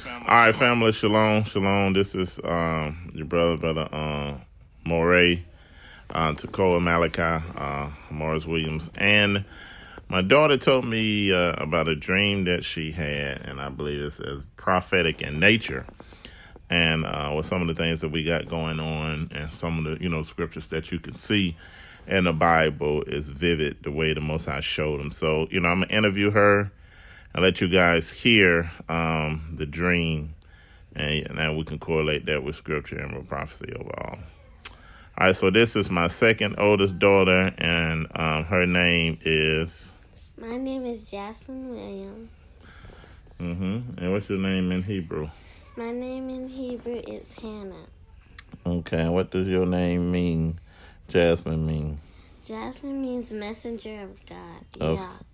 All right, family, shalom, shalom. This is your brother, Moreh Taqoa Malachi, Morris Williams. And my daughter told me about a dream that she had, and I believe it's as prophetic in nature. And with some of the things that we got going on and some of the, scriptures that you can see in the Bible is vivid the way the Most High showed them. So, I'm going to interview her and let you guys hear the dream, and now we can correlate that with scripture and with prophecy overall. All right, so this is my second oldest daughter, and her name is... My name is Jasmine Williams. And what's your name in Hebrew? My name in Hebrew is Hannah. Okay, and what does your name mean, Jasmine, mean? Jasmine means messenger of God.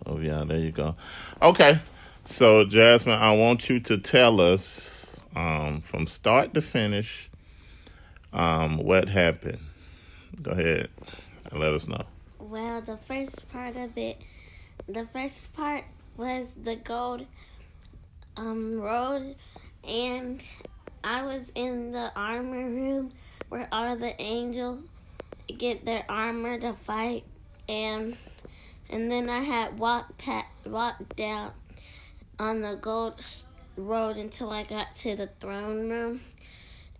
Of Yah, there you go. Okay, so Jasmine, I want you to tell us from start to finish what happened. Go ahead and let us know. Well, the first part was the gold road, and I was in the armor room where all the angels get their armor to fight, and then I had walked down on the gold road until I got to the throne room,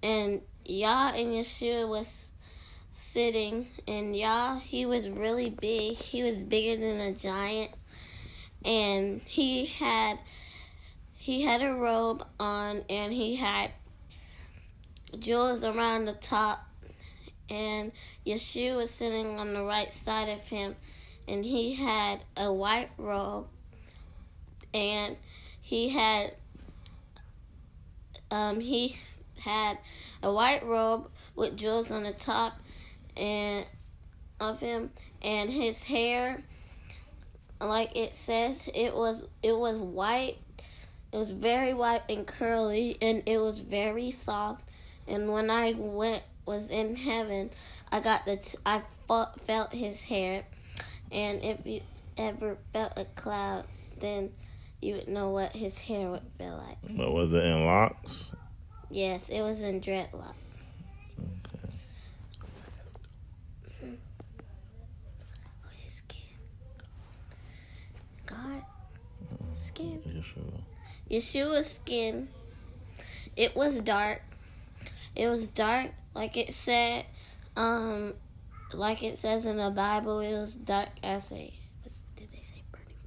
and Yah and Yeshua was sitting, and Yah, he was really big. He was bigger than a giant, and he had a robe on, and he had jewels around the top, and Yeshua was sitting on the right side of him, and he had a white robe, and he had a white robe with jewels on the top and of him, and his hair, like it says, it was white. It was very white and curly, and it was very soft. And when I was in heaven, I felt his hair. And if you ever felt a cloud, then you would know what his hair would feel like. But was it in locks? Yes, it was in dreadlock. Okay. Oh, his skin. God, skin. Yeshua's skin. It was dark. It was dark, like it said, like it says in the Bible. It was dark as a, what did they say, burning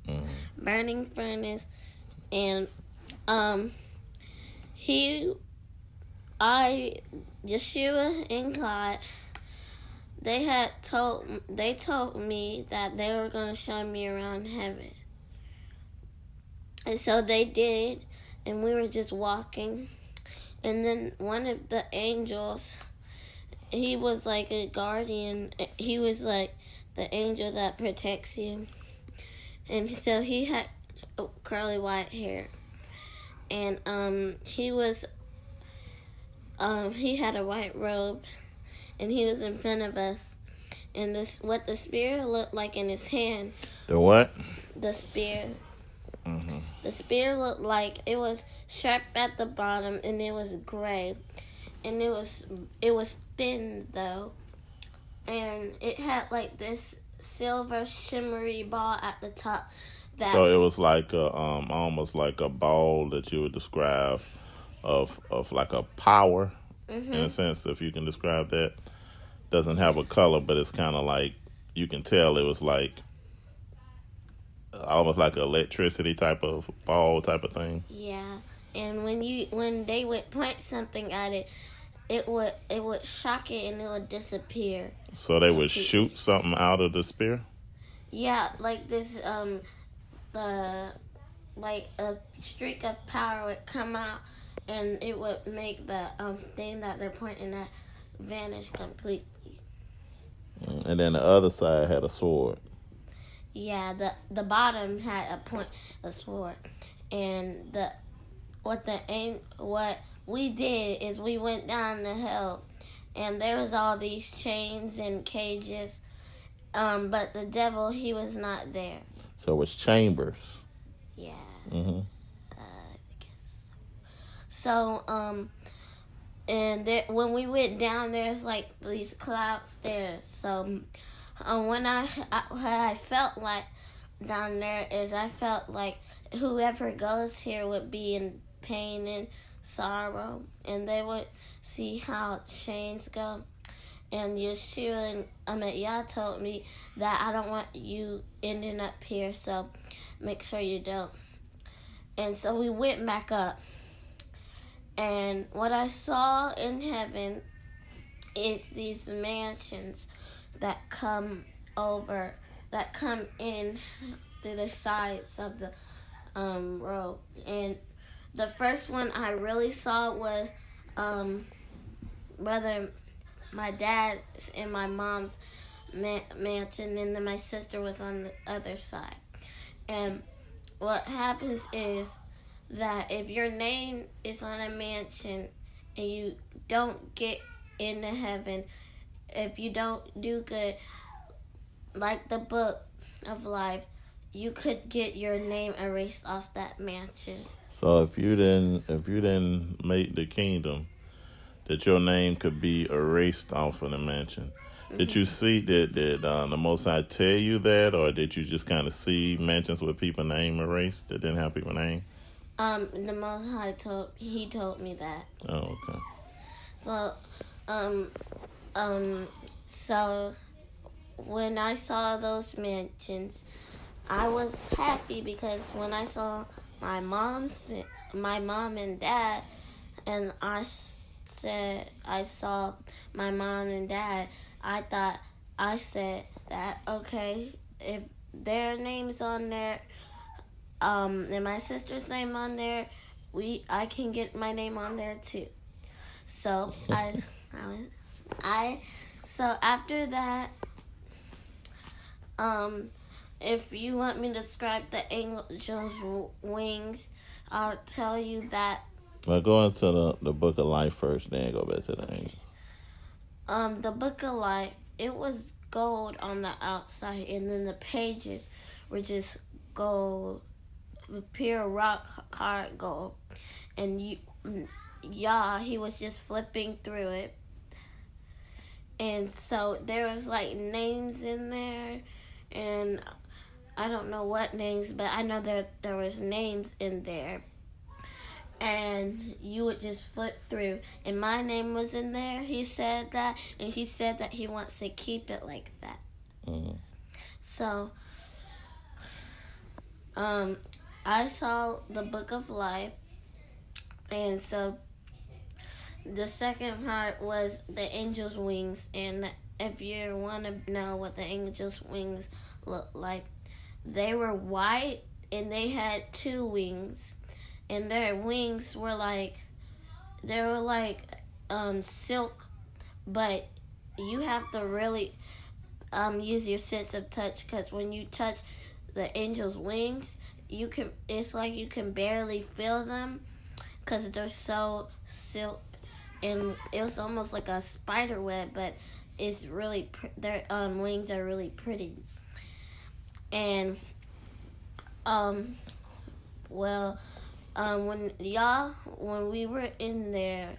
furnace? Burning furnace, and Yeshua and God, they told me that they were going to show me around heaven, and so they did, and we were just walking. And then one of the angels, he was like a guardian. He was like the angel that protects you. And so he had curly white hair. And he had a white robe. And he was in front of us. And what the spear looked like in his hand. The what? The spear. The spear looked like it was sharp at the bottom, and it was gray, and it was thin though, and it had like this silver shimmery ball at the top. So it was like almost like a ball that you would describe of like a power, in a sense, if you can describe that. Doesn't have a color, but it's kind of like you can tell it was like almost like an electricity type of ball type of thing. Yeah, and when they would point something at it, it would shock it and it would disappear. So they would shoot something out of the spear? Yeah, like this like a streak of power would come out, and it would make the thing that they're pointing at vanish completely. And then the other side had a sword. Yeah, the bottom had a sword, and what we did is we went down the hill, and there was all these chains and cages, but the devil, he was not there. So it was chambers. Yeah. Mm-hmm. I guess. So and when we went down, there's like these clouds there. So when I felt like down there is I felt like whoever goes here would be in pain and sorrow, and they would see how chains go. And Yeshua and Yah told me that I don't want you ending up here, so make sure you don't. And so we went back up. And what I saw in heaven is these mansions that come in through the sides of the road. And the first one I really saw was my dad's and my mom's mansion, and then my sister was on the other side. And what happens is that if your name is on a mansion and you don't get into heaven, if you don't do good, like the book of life, you could get your name erased off that mansion. So if you didn't make the kingdom, that your name could be erased off of the mansion. Mm-hmm. Did you see that the Most High tell you that, or did you just kind of see mansions with people's name erased that didn't have people's name? The Most High told me that. Oh, okay. So when I saw those mansions, I was happy because when I saw my mom and dad, and I saw my mom and dad, I said that, okay, if their name's on there, and my sister's name on there, I can get my name on there too. So so after that, if you want me to describe the angel's wings, I'll tell you that. Well, go into the book of life first, then go back to the angel. The book of life, it was gold on the outside, and then the pages were just gold, pure rock hard gold. And he was just flipping through it. And so there was like names in there, and I don't know what names, but I know that there was names in there. And you would just flip through, and my name was in there. He said that, and he said that he wants to keep it like that. Mm-hmm. So I saw the book of life, and so the second part was the angel's wings. And if you want to know what the angel's wings look like, they were white, and they had two wings. And their wings were like silk, but you have to really use your sense of touch, because when you touch the angel's wings, it's like you can barely feel them because they're so silk, and it was almost like a spider web, but it's really their wings are really pretty. And when we were in there,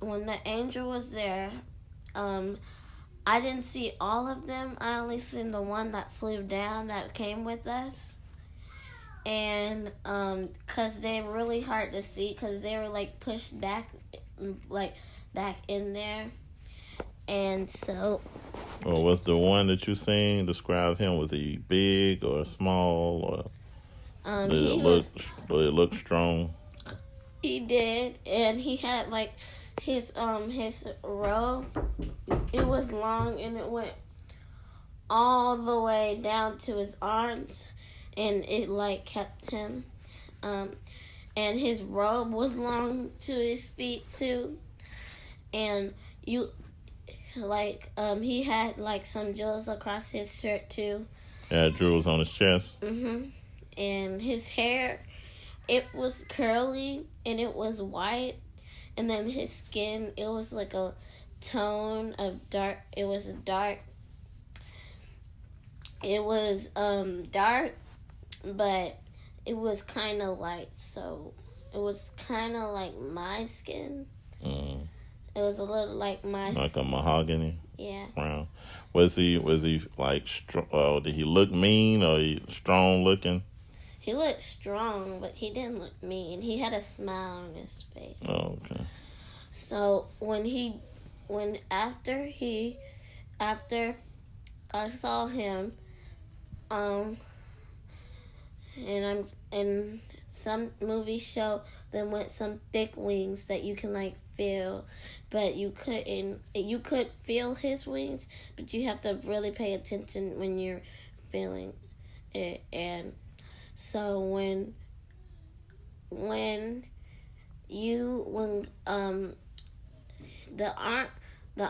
when the angel was there, I didn't see all of them. I only seen the one that flew down that came with us. And because they were really hard to see, because they were like pushed back in there. And so. Well, was the one that you seen describe him? Was he big or small, or? Did it look strong? He did, and he had like his robe. It was long, and it went all the way down to his arms, and it like kept him. And his robe was long to his feet too, and he had like some jewels across his shirt too. Yeah, jewels on his chest. Mhm. And his hair, it was curly, and it was white. And then his skin, it was like a tone of dark. It was dark. It was dark, but it was kind of light. So it was kind of like my skin. Mm. It was a little like my Like a mahogany yeah. brown. Was he like did he look mean or he strong looking? He looked strong, but he didn't look mean. He had a smile on his face. Oh, okay. So after I saw him, and some movies show them with some thick wings that you can like feel, but you couldn't. You could feel his wings, but you have to really pay attention when you're feeling it. And so when the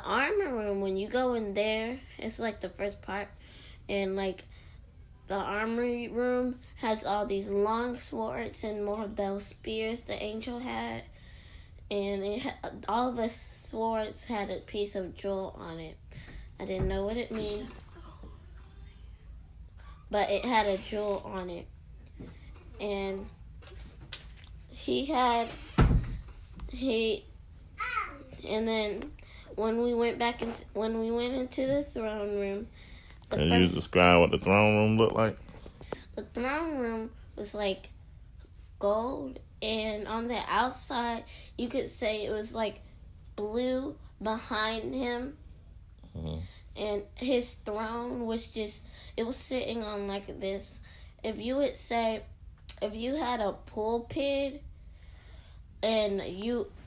armor room, when you go in there, it's like the first part, and like the armory room has all these long swords and more of those spears the angel had, and all the swords had a piece of jewel on it. I didn't know what it meant, but it had a jewel on it, and and then when we went into the throne room. Can you describe what the throne room looked like? The throne room was like gold, and on the outside, you could say it was like blue behind him. Mm-hmm. And his throne was it was sitting on like this. If you had a pulpit, and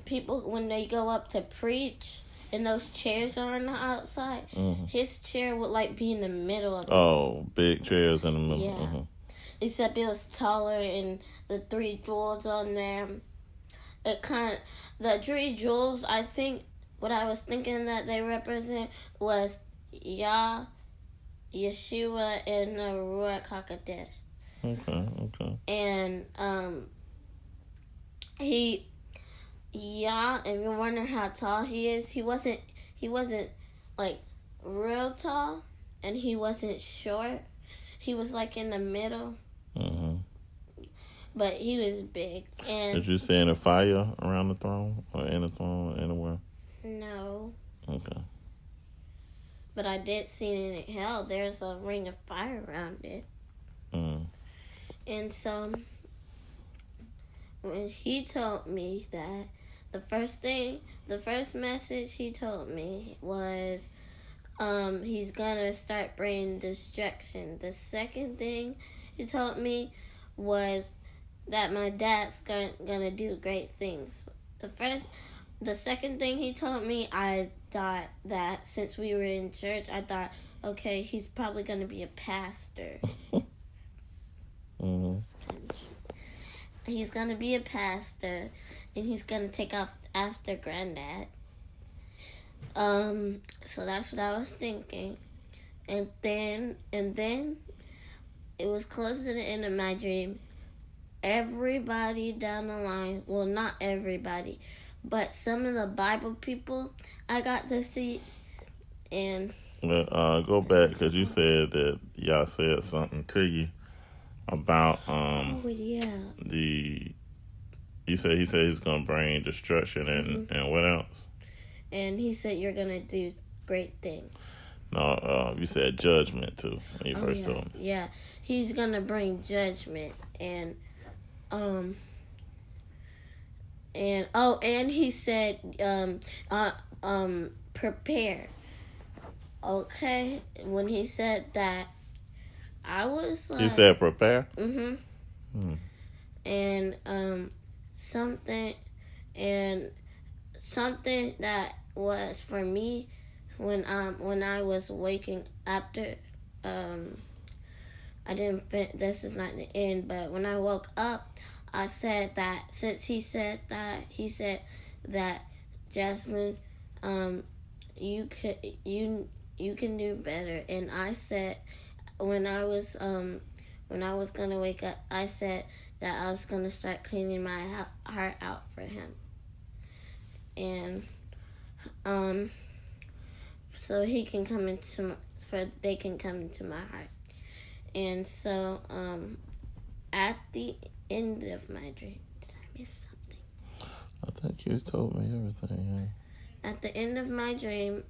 people, when they go up to preach, and those chairs are on the outside, mm-hmm. his chair would like be in the middle of it. Oh, big chairs in the middle. Yeah. Mm-hmm. Except it was taller, and the 3 jewels on there. The 3 jewels, I think, what I was thinking that they represent was Yah, Yeshua, and the Moreh Taqoa Daughter. Okay. And if you wonder how tall he is, he wasn't like real tall, and he wasn't short. He was like in the middle. Mm-hmm. But he was big. And did you see any fire around the throne or in the throne anywhere? No. Okay. But I did see in hell there's a ring of fire around it. Mm. And so when he told me that, the first message he told me was he's gonna start bringing destruction. The second thing he told me was that my dad's gonna do great things. The second thing he told me, I thought that since we were in church, I thought, okay, he's probably gonna be a pastor. Mm-hmm. He's gonna be a pastor, and he's gonna take off after Granddad. So that's what I was thinking. And then it was close to the end of my dream. Everybody down the line, well, not everybody, but some of the Bible people I got to see. And go back, because you said that y'all said something to you about he said he's gonna bring destruction and what else? And he said you're gonna do great things. No, you said judgment too when you first told me. Yeah, he's gonna bring judgment and he said prepare. Okay, when he said that, I was like, he said prepare. Mm-hmm. And something that was for me when I was waking after I didn't fit, this is not the end, but when I woke up, I said that since he said that Jasmine, you can do better. And I said when I was gonna wake up, I said that I was gonna start cleaning my heart out for him, and so he can come into they can come into my heart. And so at the end of my dream, missed something. I think you told me everything. At the end of my dream,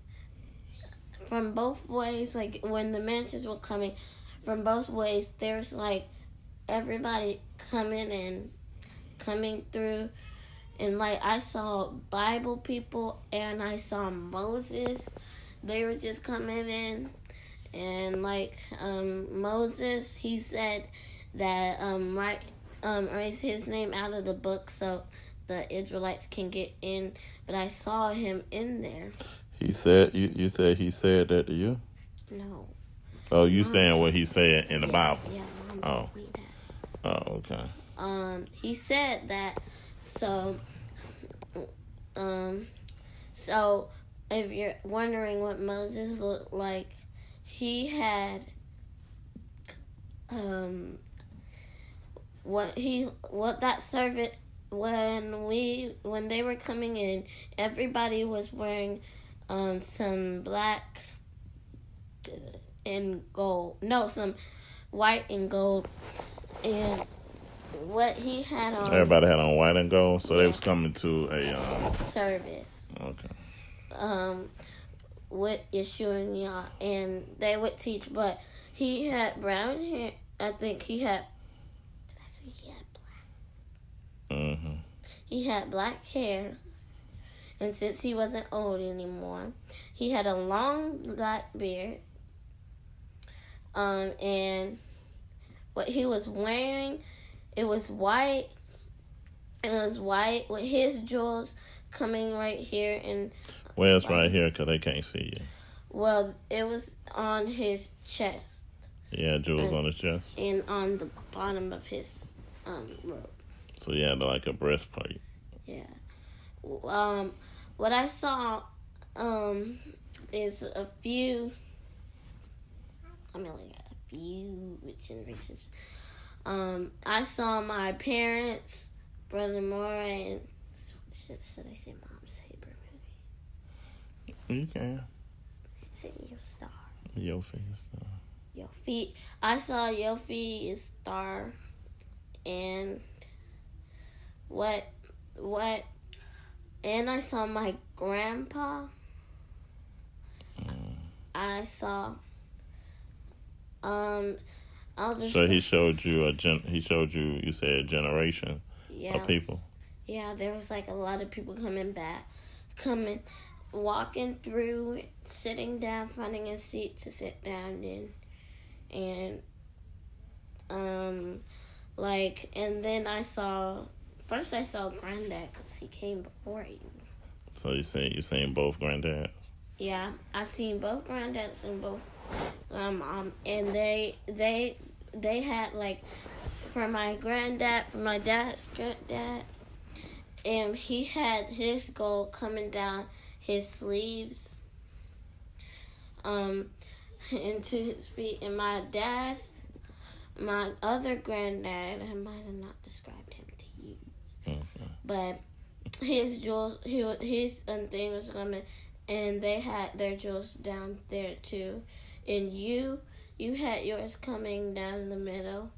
from both ways, like when the mansions were coming, from both ways, there's like everybody coming through, and like I saw Bible people and I saw Moses. They were just coming in, and like Moses, he said that erase his name out of the book so the Israelites can get in, but I saw him in there. He said, you said he said that to you? No. Oh, you saying what he said in the Bible? Yeah, Mom told me that. Oh, okay. He said that, so if you're wondering what Moses looked like, he had, when they were coming in, everybody was wearing some black and gold. No, some white and gold. And what he had on. Everybody had on white and gold, so Yeah. they was coming to a service. Okay. With Yeshua and Yah, and they would teach, but he had brown hair. I think he had. Did I say he had black? Mm-hmm. He had black hair, and since he wasn't old anymore, he had a long black beard. And what he was wearing, it was white. It was white with his jewels coming right here, and well, it's right here because they can't see you. Well, it was on his chest. Yeah, jewels on his chest. And on the bottom of his robe. So he had like a breastplate. Yeah. What I saw is a few generations. I saw my parents, Brother Moreh, and should I say Mom's Hebrew movie? You can. It's in your star. Yofi's star. Yofi. I saw Yofi's star, and and I saw my grandpa. I saw. So he showed you you said a generation of people. Yeah, there was like a lot of people walking through, sitting down, finding a seat to sit down in, and and then I saw Granddad because he came before you. So you seen both granddads? Yeah, I seen both granddads and both mom, and they had like for my dad's granddad, and he had his gold coming down his sleeves into his feet, and my other granddad, I might have not described him to you, but his jewels, his thing was coming, and they had their jewels down there too, and you had yours coming down the middle,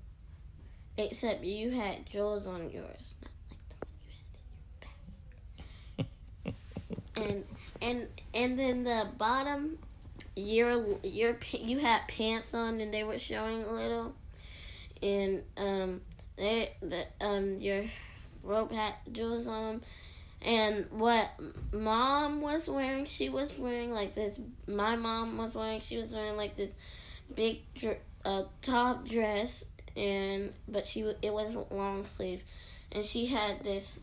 except you had jewels on yours, not like the one you had in your back. And then the bottom, you had pants on, and they were showing a little, and your robe had jewels on them. And what Mom was wearing, she was wearing like this. My mom was wearing, she was wearing like this big top dress, but it wasn't long sleeve, and she had this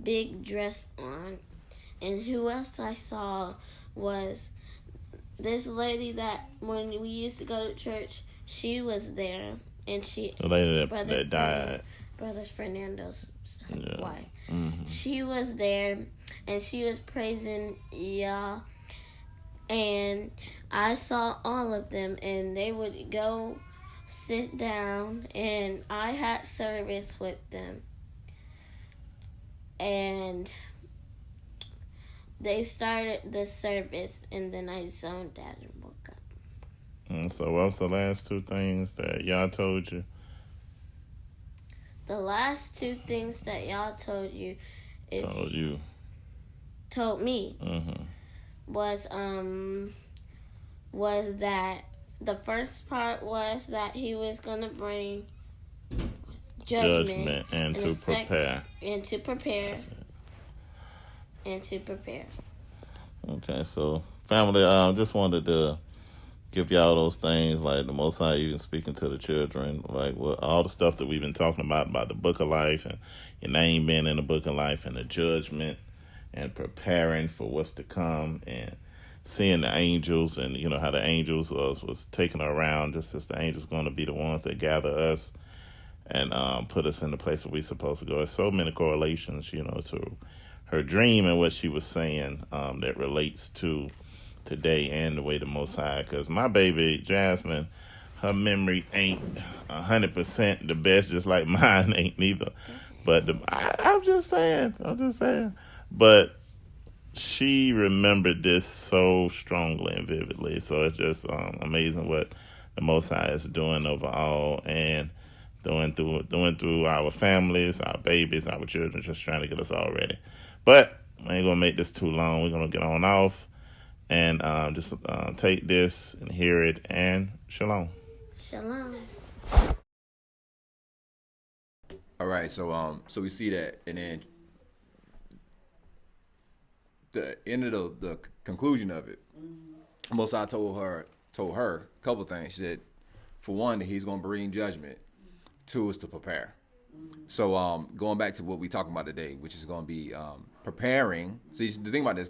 big dress on. And who else I saw was this lady that when we used to go to church, she was there, and the lady that died. Brother Fernando's wife. Mm-hmm. She was there, and she was praising Yah, and I saw all of them, and they would go sit down, and I had service with them, and they started the service, and then I zoned out and woke up. So what was the last two things that y'all told you? the last two things that y'all told you is told me was that the first part was that he was gonna bring judgment and to prepare. And to prepare. And to prepare. Okay, so family, just wanted to give y'all those things, like the Most High even speaking to the children, like all the stuff that we've been talking about the book of life and your name being in the book of life and the judgment and preparing for what's to come and seeing the angels and, you know, how the angels was taking her around just as the angels going to be the ones that gather us and put us in the place that we're supposed to go. There's so many correlations, you know, to her dream and what she was saying that relates to today and the way the Most High. Because my baby, Jasmine, her memory ain't 100% the best, just like mine ain't neither. But I'm just saying. But she remembered this so strongly and vividly. So it's just amazing what the Most High is doing overall and doing through our families, our babies, our children, just trying to get us all ready. But I ain't gonna make this too long. We're gonna get on off and just take this and hear it, and shalom. Shalom. All right, so we see that, and then the end of the conclusion of it. Mosai told her a couple things. She said, for one, that he's gonna bring judgment. Two is to prepare. So going back to what we talking about today, which is gonna be preparing. See, the thing about this.